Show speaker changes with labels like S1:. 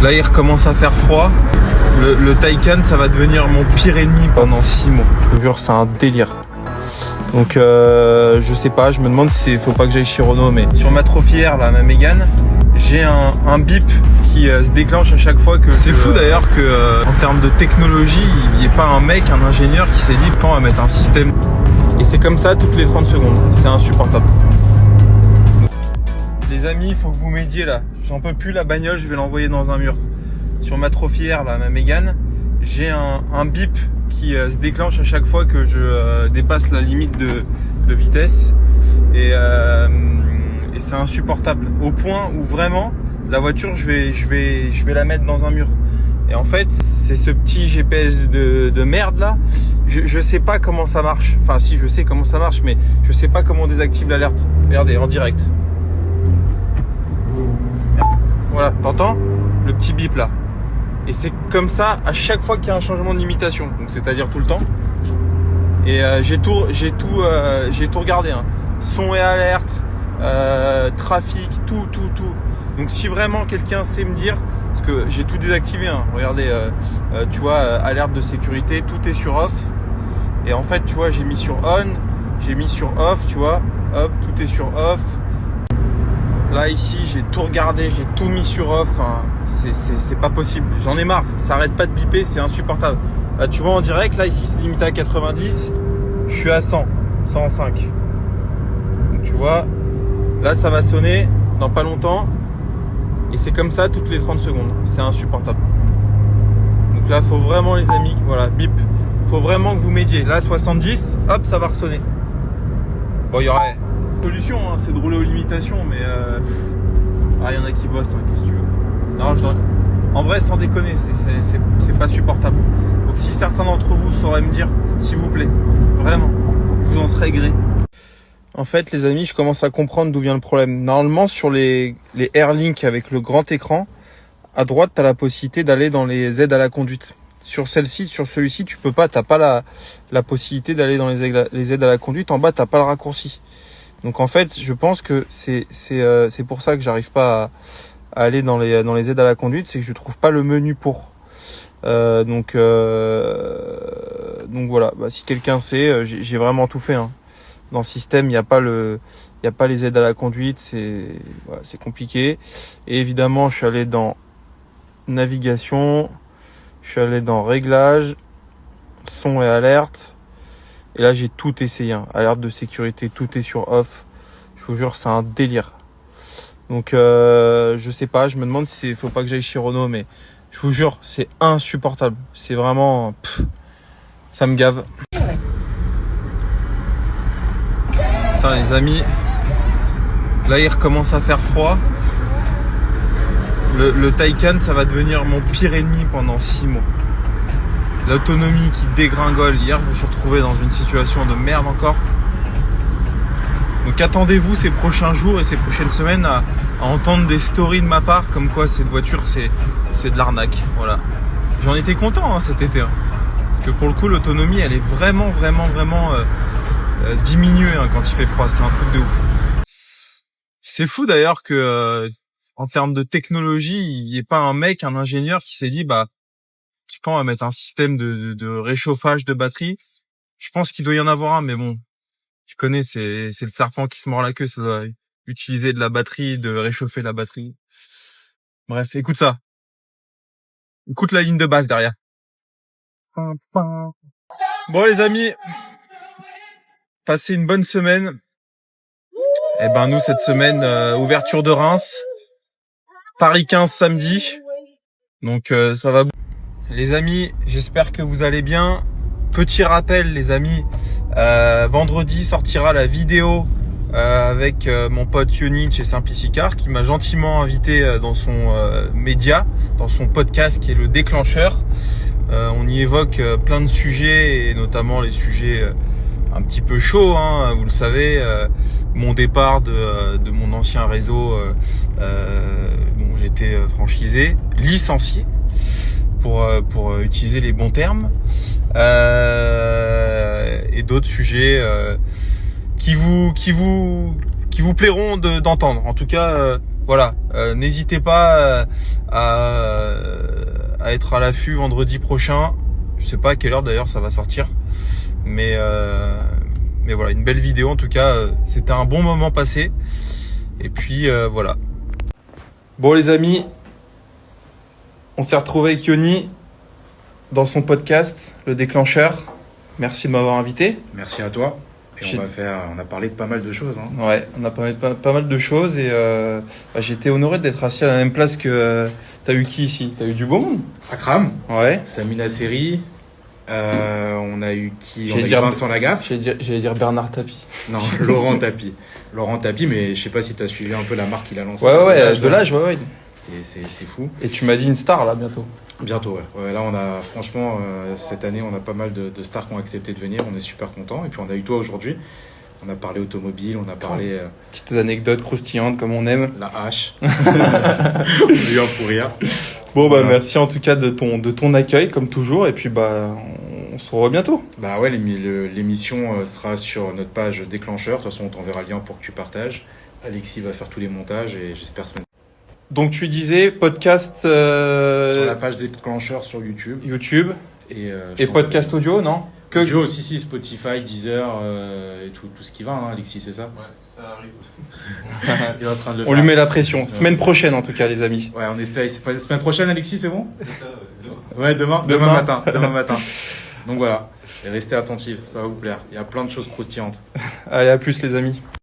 S1: Là il recommence à faire froid. Le Taycan ça va devenir mon pire ennemi pendant 6 mois. Je vous jure c'est un délire. Donc je sais pas, je me demande s'il faut pas que j'aille chez Renault, mais sur ma trophière là, ma Mégane, j'ai un bip qui se déclenche à chaque fois que... C'est fou d'ailleurs que en termes de technologie, il n'y ait pas un mec, un ingénieur qui s'est dit quand on va mettre un système. Et c'est comme ça toutes les 30 secondes, c'est insupportable. Les amis, il faut que vous m'aidiez là, j'en peux plus la bagnole, je vais l'envoyer dans un mur. Sur ma trophière là, ma Mégane, j'ai un bip qui se déclenche à chaque fois que je dépasse la limite de vitesse et c'est insupportable au point où vraiment la voiture je vais la mettre dans un mur. Et en fait c'est ce petit GPS de merde là, je sais pas comment ça marche, enfin si je sais comment ça marche mais je sais pas comment on désactive l'alerte. Regardez en direct, voilà, t'entends le petit bip là. Et c'est comme ça à chaque fois qu'il y a un changement de limitation, donc c'est-à-dire tout le temps. Et j'ai tout regardé, hein. Son et alerte, trafic, tout. Donc si vraiment quelqu'un sait me dire, parce que j'ai tout désactivé, hein. Regardez, tu vois, alerte de sécurité, tout est sur off. Et en fait, tu vois, j'ai mis sur on, j'ai mis sur off, tu vois, hop, tout est sur off. Là ici j'ai tout regardé, j'ai tout mis sur off, hein. C'est pas possible, j'en ai marre, ça arrête pas de biper, c'est insupportable. Là tu vois en direct, là ici c'est limité à 90, je suis à 100, 105. Donc tu vois, là ça va sonner dans pas longtemps, et c'est comme ça toutes les 30 secondes, c'est insupportable. Donc là faut vraiment les amis, voilà, bip, faut vraiment que vous m'aidiez. Là 70, hop ça va ressonner. Bon il y aurait... solution, hein, c'est de rouler aux limitations, mais il y en a qui bossent, hein, qu'est-ce que tu veux. Non, en vrai, sans déconner, c'est pas supportable. Donc si certains d'entre vous sauraient me dire, s'il vous plaît, vraiment, je vous en serais gré. En fait, les amis, je commence à comprendre d'où vient le problème. Normalement, sur les Airlink avec le grand écran, à droite, tu as la possibilité d'aller dans les aides à la conduite. Sur celle-ci, sur celui-ci, tu peux pas, t'as pas la possibilité d'aller dans les aides à la conduite. En bas, t'as pas le raccourci. Donc en fait, je pense que c'est pour ça que j'arrive pas à aller dans les aides à la conduite, c'est que je trouve pas le menu pour. Donc voilà. Bah, si quelqu'un sait, j'ai vraiment tout fait. Hein. Dans le système, il y a pas les aides à la conduite, c'est compliqué. Et évidemment, je suis allé dans navigation, je suis allé dans réglages, son et alerte. Et là, j'ai tout essayé, hein. Alerte de sécurité, tout est sur off. Je vous jure, c'est un délire. Donc, je sais pas, je me demande s'il faut pas que j'aille chez Renault, mais je vous jure, c'est insupportable. C'est vraiment... ça me gave. Putain, les amis, là, il recommence à faire froid. Le Taycan, ça va devenir mon pire ennemi pendant 6 mois. L'autonomie qui dégringole. Hier, je me suis retrouvé dans une situation de merde encore. Donc attendez-vous ces prochains jours et ces prochaines semaines à entendre des stories de ma part comme quoi cette voiture c'est de l'arnaque. Voilà. J'en étais content hein, cet été. Hein. Parce que pour le coup l'autonomie elle est vraiment diminuée hein, quand il fait froid. C'est un truc de ouf. C'est fou d'ailleurs que en termes de technologie, il n'y ait pas un mec, un ingénieur qui s'est dit bah je sais pas, on va mettre un système de réchauffage de batterie. Je pense qu'il doit y en avoir un, mais bon, tu connais, c'est le serpent qui se mord la queue, ça doit utiliser de la batterie, de réchauffer la batterie. Bref, écoute ça. Écoute la ligne de basse derrière. Bon les amis, passez une bonne semaine. Et ben nous cette semaine, ouverture de Reims, Paris 15 samedi. Donc ça va. Les amis, j'espère que vous allez bien. Petit rappel les amis, vendredi sortira la vidéo avec mon pote Yoni chez Simplicicar qui m'a gentiment invité dans son média, dans son podcast qui est le Déclencheur. On y évoque plein de sujets et notamment les sujets un petit peu chauds, hein, vous le savez, mon départ de mon ancien réseau dont j'étais franchisé, licencié. Pour utiliser les bons termes et d'autres sujets qui vous plairont d'entendre. En tout cas, voilà, n'hésitez pas à être à l'affût vendredi prochain. Je sais pas à quelle heure d'ailleurs ça va sortir, mais voilà, une belle vidéo en tout cas. C'était un bon moment passé. Et puis voilà. Bon les amis, on s'est retrouvé avec Yoni dans son podcast, Le Déclencheur. Merci de m'avoir invité.
S2: Merci à toi. Et on a parlé de pas mal de choses. Hein.
S1: Ouais, on a parlé de pas mal de choses et j'ai été honoré d'être assis à la même place que... T'as eu qui ici? T'as eu du beau monde?
S2: Akram,
S1: Ouais.
S2: Samina Seri, on a eu qui? On a eu Vincent Lagaffe.
S1: J'allais dire Bernard Tapie.
S2: Non, Laurent Tapie. Laurent Tapie, mais je sais pas si tu as suivi un peu la marque qu'il a lancée.
S1: Ouais, de l'âge, ouais.
S2: C'est fou.
S1: Et tu m'as dit une star là bientôt.
S2: Bientôt, ouais. Là, on a franchement, cette année, on a pas mal de stars qui ont accepté de venir. On est super contents. Et puis, on a eu toi aujourd'hui. On a parlé automobile, on a parlé...
S1: Petites anecdotes croustillantes comme on aime.
S2: La hache. On a eu un fou rire.
S1: Bon, bah, merci en tout cas de ton accueil, comme toujours. Et puis, bah, on se revoit bientôt.
S2: Bah ouais, l'émission sera sur notre page Déclencheur. De toute façon, on t'enverra le lien pour que tu partages. Alexis va faire tous les montages et j'espère semaine.
S1: Donc, tu disais podcast...
S2: Sur la page Déclencheur sur YouTube. Et
S1: podcast audio, non?
S2: Que audio aussi, si, Spotify, Deezer et tout ce qui va, hein, Alexis, c'est ça?
S1: Ouais, ça arrive.
S2: Il est en train de le
S1: on
S2: faire.
S1: lui met la pression. Semaine prochaine, en tout cas, les amis.
S2: Ouais, on espère. Semaine prochaine, Alexis, c'est bon?
S1: C'est ça, demain.
S2: Ouais, demain matin. Demain matin. Donc voilà. Et restez attentifs, ça va vous plaire. Il y a plein de choses croustillantes.
S1: Allez, à plus, les amis.